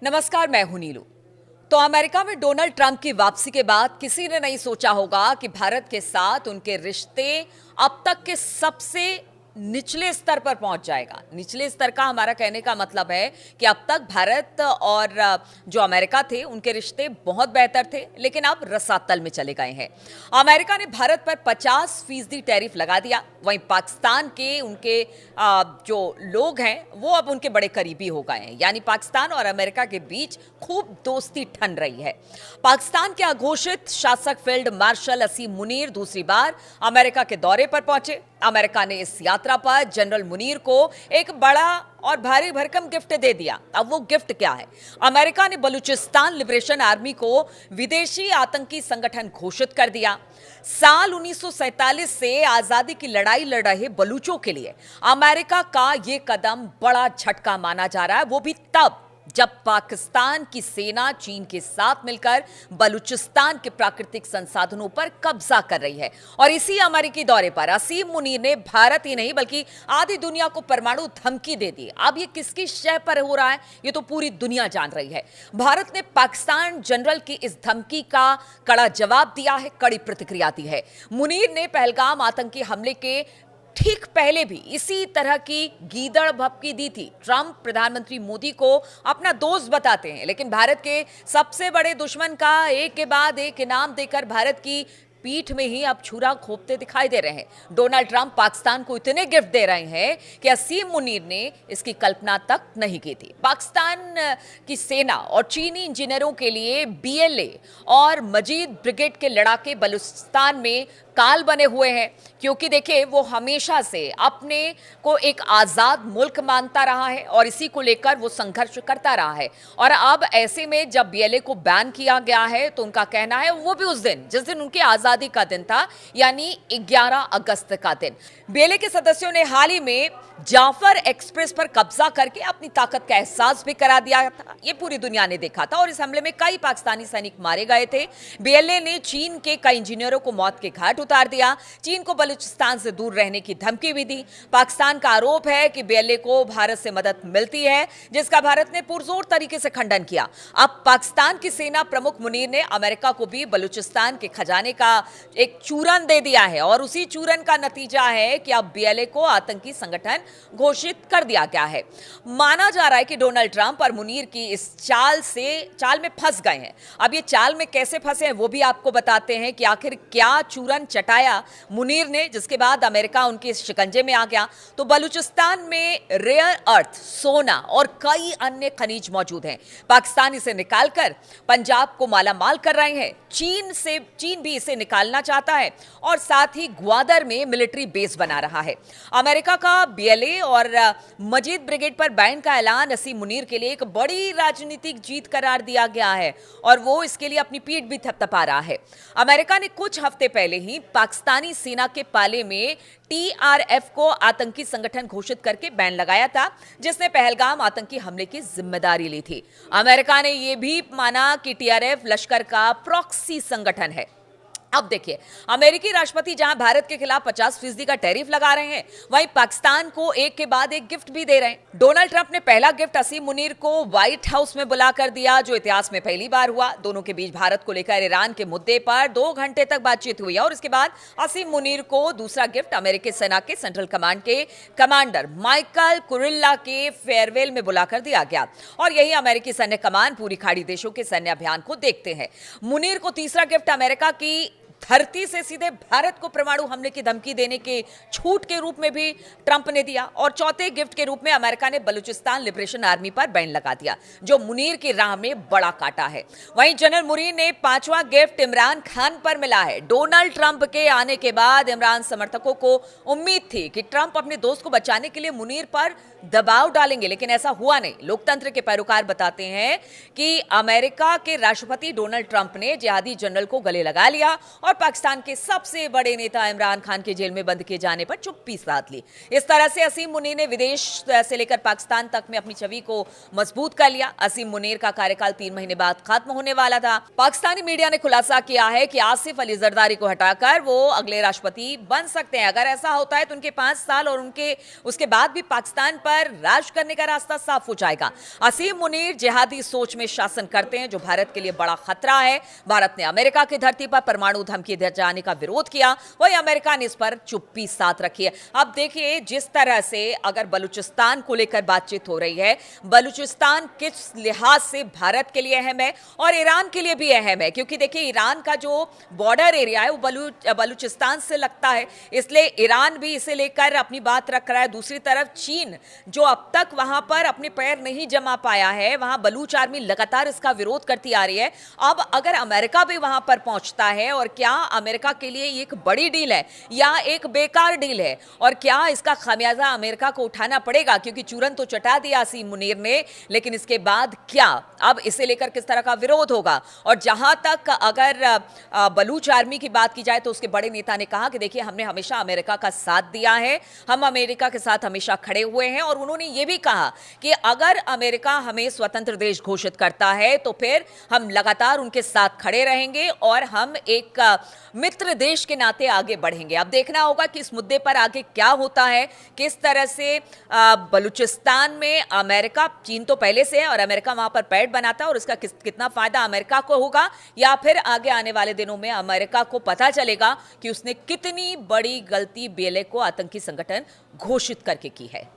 नमस्कार, मैं हूं नीलू। तो अमेरिका में डोनाल्ड ट्रंप की वापसी के बाद किसी ने नहीं सोचा होगा कि भारत के साथ उनके रिश्ते अब तक के सबसे निचले स्तर पर पहुंच जाएगा। निचले स्तर का हमारा कहने का मतलब है कि अब तक भारत और जो अमेरिका थे उनके रिश्ते बहुत बेहतर थे, लेकिन अब रसातल में चले गए हैं। अमेरिका ने भारत पर 50% टैरिफ लगा दिया। वहीं पाकिस्तान के उनके जो लोग हैं वो अब उनके बड़े करीबी हो गए हैं, यानी पाकिस्तान और अमेरिका के बीच खूब दोस्ती ठन रही है। पाकिस्तान के अघोषित शासक फील्ड मार्शल असीम मुनीर दूसरी बार अमेरिका के दौरे पर पहुंचे। अमेरिका ने इस यात्रा पर जनरल मुनीर को एक बड़ा और भारी भरकम गिफ्ट दे दिया। अब वो गिफ्ट क्या है? अमेरिका ने बलूचिस्तान लिबरेशन आर्मी को विदेशी आतंकी संगठन घोषित कर दिया। साल 1947 से आजादी की लड़ाई लड़ रहे बलूचों के लिए अमेरिका का ये कदम बड़ा झटका माना जा रहा है, वो भी तब जब पाकिस्तान की सेना चीन के साथ मिलकर बलूचिस्तान के प्राकृतिक संसाधनों पर कब्जा कर रही है। और इसी अमेरिकी दौरे पर असीम मुनीर ने भारत ही नहीं बल्कि आधी दुनिया को परमाणु धमकी दे दी। अब ये किसकी शय पर हो रहा है, ये तो पूरी दुनिया जान रही है। भारत ने पाकिस्तान जनरल की इस धमकी का कड़ा जवाब दिया है, कड़ी प्रतिक्रिया दी है। मुनीर ने पहलगाम आतंकी हमले के ठीक पहले भी इसी तरह की गीदड़ भभकी दी थी। ट्रंप प्रधानमंत्री मोदी को अपना दोस्त बताते हैं, लेकिन भारत के सबसे बड़े दुश्मन का एक के बाद एक इनाम देकर भारत की पीठ में ही अब छुरा खोपते दिखाई दे रहे हैं। डोनाल्ड ट्रंप पाकिस्तान को इतने गिफ्ट दे रहे हैं कि असीम मुनीर ने इसकी कल्पना तक नहीं की थी। पाकिस्तान की सेना और चीनी इंजीनियरों के लिए बीएलए और मजीद ब्रिगेड के लड़ाके बलूचिस्तान में काल बने हुए हैं, क्योंकि देखिए वो हमेशा से अपने को एक आजाद मुल्क मानता रहा है और इसी को लेकर वो संघर्ष करता रहा है। और अब ऐसे में जब बीएलए को बैन किया गया है तो उनका कहना है वो भी उस दिन जिस दिन उनकी आजादी का दिन था, यानी 11 अगस्त का दिन। बीएलए के सदस्यों ने हाल ही में जाफर एक्सप्रेस पर कब्जा करके अपनी ताकत का एहसास भी करा दिया था। ये पूरी दुनिया ने देखा था और इस हमले में कई पाकिस्तानी सैनिक मारे गए थे। बीएलए ने चीन के कई इंजीनियरों को मौत के घाट उतार दिया। चीन को बलूचिस्तान से दूर रहने की धमकी भी दी। पाकिस्तान का आरोप है कि बीएलए को भारत से मदद मिलती है, जिसका भारत ने पुरजोर तरीके से खंडन किया। अब पाकिस्तान की सेना प्रमुख मुनीर ने अमेरिका को भी बलूचिस्तान के खजाने का एक चूरन दे दिया है और उसी चूरन का नतीजा है कि अब बीएलए को आतंकी संगठन घोषित कर दिया गया है। माना जा रहा है कि डोनाल्ड ट्रंप और मुनीर की इस चाल में फंस गए हैं। अब ये चाल में कैसे फंसे हैं वो भी आपको बताते हैं कि आखिर क्या चूरन चटाया मुनीर ने, जिसके बाद अमेरिका उनके शिकंजे में आ गया। तो बलूचिस्तान में रेयर अर्थ, सोना और कई अन्य खनिज मौजूद हैं। पाकिस्तान इसे निकालकर पंजाब को मालामाल कर रहे हैं। चीन भी इसे निकालना चाहता है और साथ ही ग्वादर में मिलिट्री बेस बना रहा है। अमेरिका का बीएलए और मजीद ब्रिगेड पर बैन का ऐलान असीम मुनीर के लिए एक बड़ी राजनीतिक जीत करार दिया गया है और वो इसके लिए अपनी पीठ भी थपथपा रहा है। अमेरिका ने कुछ हफ्ते पहले ही पाकिस्तानी सेना के पाले में टीआरएफ को आतंकी संगठन घोषित करके बैन लगाया था, जिसने पहलगाम आतंकी हमले की जिम्मेदारी ली थी। अमेरिका ने यह भी माना कि टीआरएफ लश्कर का प्रॉक्सी संगठन है। अब देखिए, अमेरिकी राष्ट्रपति जहां भारत के खिलाफ 50% का टैरिफ लगा रहे हैं, वहीं पाकिस्तान को एक के बाद एक गिफ्ट भी दे रहे हैं। डोनाल्ड ट्रंप ने पहला गिफ्ट असीम मुनीर को व्हाइट हाउस में बुलाकर दिया, जो इतिहास में पहली बार हुआ। दोनों के बीच भारत को लेकर ईरान के मुद्दे पर 2 घंटे तक बातचीत हुई और इसके बाद असीम मुनीर को दूसरा गिफ्ट अमेरिकी सेना के सेंट्रल कमांड के कमांडर माइकल कुरिल्ला के फेयरवेल में बुलाकर दिया गया और यही अमेरिकी सैन्य कमान पूरी खाड़ी देशों के सैन्य अभियान को देखते हैं। मुनीर को तीसरा गिफ्ट अमेरिका की धरती से सीधे भारत को परमाणु हमले की धमकी देने के छूट के रूप में भी ट्रंप ने दिया और चौथे गिफ्ट के रूप में अमेरिका ने बलूचिस्तान लिबरेशन आर्मी पर बैन लगा दिया, जो मुनीर की राह में बड़ा काटा है। वहीं जनरल मुनीर ने 5वां गिफ्ट इमरान खान पर मिला है। डोनाल्ड ट्रंप के आने के बाद इमरान समर्थकों को उम्मीद थी कि ट्रंप अपने दोस्त को बचाने के लिए मुनीर पर दबाव डालेंगे, लेकिन ऐसा हुआ नहीं। लोकतंत्र के पैरोकार बताते हैं कि अमेरिका के राष्ट्रपति डोनाल्ड ट्रंप ने जिहादी जनरल को गले लगा लिया और पाकिस्तान के सबसे बड़े नेता इमरान खान के जेल में बंद किए जाने पर चुप्पी साध ली। इस तरह से असीम मुनीर ने विदेश से लेकर पाकिस्तान तक में अपनी छवि को मजबूत कर लिया। असीम मुनीर का कार्यकाल 3 महीने बाद खत्म होने वाला था। पाकिस्तानी मीडिया ने खुलासा किया है कि आसिफ अली जरदारी को हटाकर वो अगले राष्ट्रपति बन सकते हैं। अगर ऐसा होता है तो उनके 5 साल और उनके उसके बाद भी पाकिस्तान पर राज करने का रास्ता साफ हो जाएगा। असीम मुनीर जिहादी सोच में शासन करते हैं, जो भारत के लिए बड़ा खतरा है। भारत ने अमेरिका की धरती पर परमाणु धमकी दे जाने का विरोध किया, वही अमेरिका ने इस पर चुप्पी साध रखी है। अब देखिए जिस तरह से अगर बलूचिस्तान को लेकर बातचीत हो रही है, बलूचिस्तान किस लिहाज से भारत के लिए अहम है और ईरान के लिए भी अहम है, क्योंकि देखिए ईरान का जो बॉर्डर एरिया है वो बलूचिस्तान से लगता है, इसलिए ईरान भी इसे लेकर अपनी बात रख रहा है। दूसरी तरफ चीन जो अब तक वहां पर अपने पैर नहीं जमा पाया है, वहां बलूच आर्मी लगातार इसका विरोध करती आ रही है। अब अगर अमेरिका भी वहां पर पहुंचता है, और क्या अमेरिका के लिए एक बड़ी डील है या एक बेकार डील है, और क्या इसका खामियाजा अमेरिका को उठाना पड़ेगा, क्योंकि चूरन तो चटा दिया असीम मुनीर ने, लेकिन इसके बाद क्या, अब इसे लेकर किस तरह का विरोध होगा। और जहां तक अगर बलूच आर्मी की बात की जाए तो उसके बड़े नेता ने कहा कि देखिए हमने हमेशा अमेरिका का साथ दिया है, हम अमेरिका के साथ हमेशा खड़े हुए हैं, और उन्होंने यह भी कहा कि अगर अमेरिका हमें स्वतंत्र देश घोषित करता है तो फिर हम लगातार उनके साथ खड़े रहेंगे और हम एक मित्र देश के नाते आगे बढ़ेंगे। अब देखना होगा कि इस मुद्दे पर आगे क्या होता है, किस तरह से बलूचिस्तान में अमेरिका, चीन तो पहले से है और अमेरिका वहां पर पैड बनाता है, और इसका कितना फायदा अमेरिका को होगा, या फिर आगे आने वाले दिनों में अमेरिका को पता चलेगा कि उसने कितनी बड़ी गलती BLA को आतंकी संगठन घोषित करके की है।